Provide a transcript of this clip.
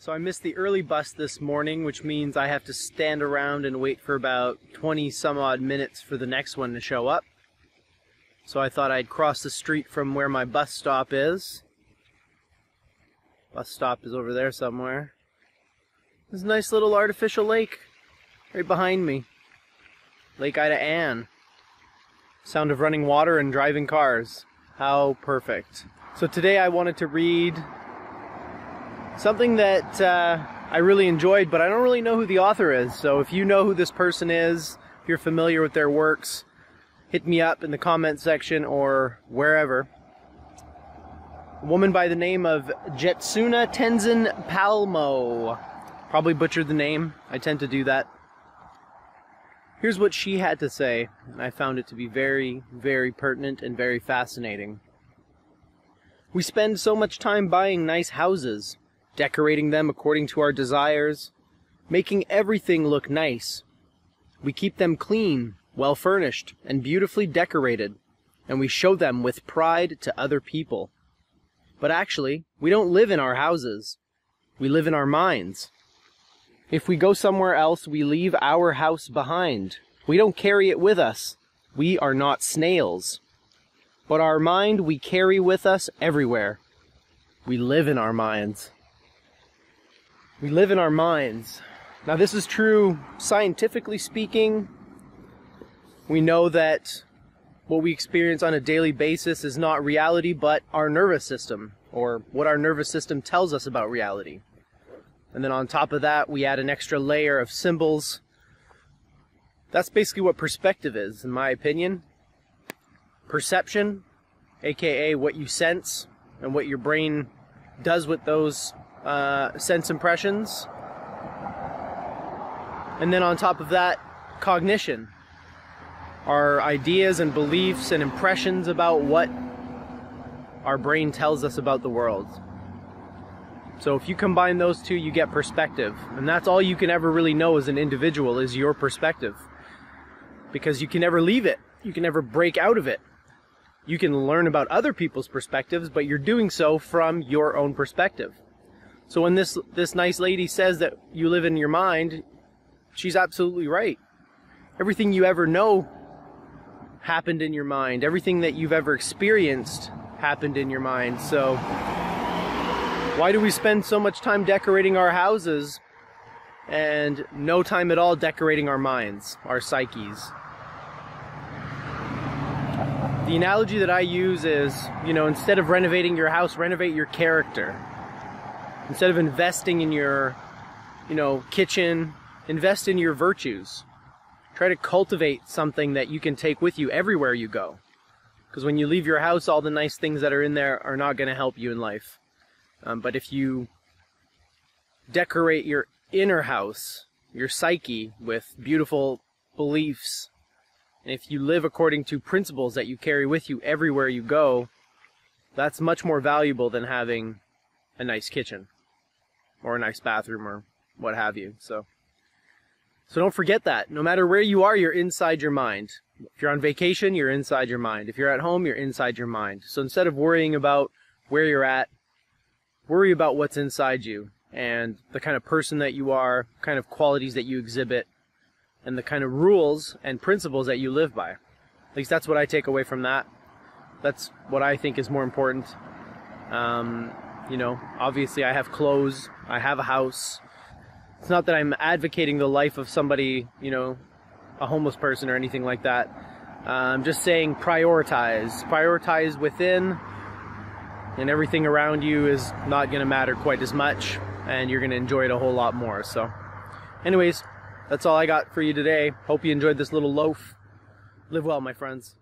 So I missed the early bus this morning, which means I have to stand around and wait for about 20 some odd minutes for the next one to show up. So I thought I'd cross the street from where my bus stop is. Bus stop is over there somewhere. There's a nice little artificial lake right behind me. Lake Ida Ann. Sound of running water and driving cars. How perfect. So today I wanted to read something that I really enjoyed, but I don't really know who the author is. So if you know who this person is, if you're familiar with their works, hit me up in the comment section or wherever. A woman by the name of Jetsuna Tenzin Palmo. Probably butchered the name. I tend to do that. Here's what she had to say, and I found it to be very, very pertinent and very fascinating. We spend so much time buying nice houses, decorating them according to our desires, making everything look nice. We keep them clean, well furnished, and beautifully decorated, and we show them with pride to other people. But actually, we don't live in our houses. We live in our minds. If we go somewhere else, we leave our house behind. We don't carry it with us. We are not snails. But our mind we carry with us everywhere. We live in our minds. We live in our minds. Now this is true scientifically speaking. We know that what we experience on a daily basis is not reality, but our nervous system, or what our nervous system tells us about reality. And then on top of that, we add an extra layer of symbols. That's basically what perspective is, in my opinion. Perception, aka what you sense, and what your brain does with those sense impressions. And then on top of that, cognition. Our ideas and beliefs and impressions about what our brain tells us about the world. So if you combine those two, you get perspective. And that's all you can ever really know as an individual, is your perspective. Because you can never leave it. You can never break out of it. You can learn about other people's perspectives, but you're doing so from your own perspective. So when this nice lady says that you live in your mind, she's absolutely right. Everything you ever know happened in your mind. Everything that you've ever experienced happened in your mind. So why do we spend so much time decorating our houses and no time at all decorating our minds, our psyches? The analogy that I use is, instead of renovating your house, renovate your character. Instead of investing in your, kitchen, invest in your virtues. Try to cultivate something that you can take with you everywhere you go. Because when you leave your house, all the nice things that are in there are not going to help you in life. But if you decorate your inner house, your psyche, with beautiful beliefs, and if you live according to principles that you carry with you everywhere you go, that's much more valuable than having a nice kitchen or a nice bathroom or what have you. So don't forget that. No matter where you are, you're inside your mind. If you're on vacation, you're inside your mind. If you're at home, you're inside your mind. So instead of worrying about where you're at, worry about what's inside you and the kind of person that you are, kind of qualities that you exhibit, and the kind of rules and principles that you live by. At least that's what I take away from that. That's what I think is more important. Obviously I have clothes, I have a house. It's not that I'm advocating the life of somebody, a homeless person or anything like that. I'm just saying prioritize. Prioritize within, and everything around you is not going to matter quite as much, and you're going to enjoy it a whole lot more. So anyways, that's all I got for you today. Hope you enjoyed this little loaf. Live well, my friends.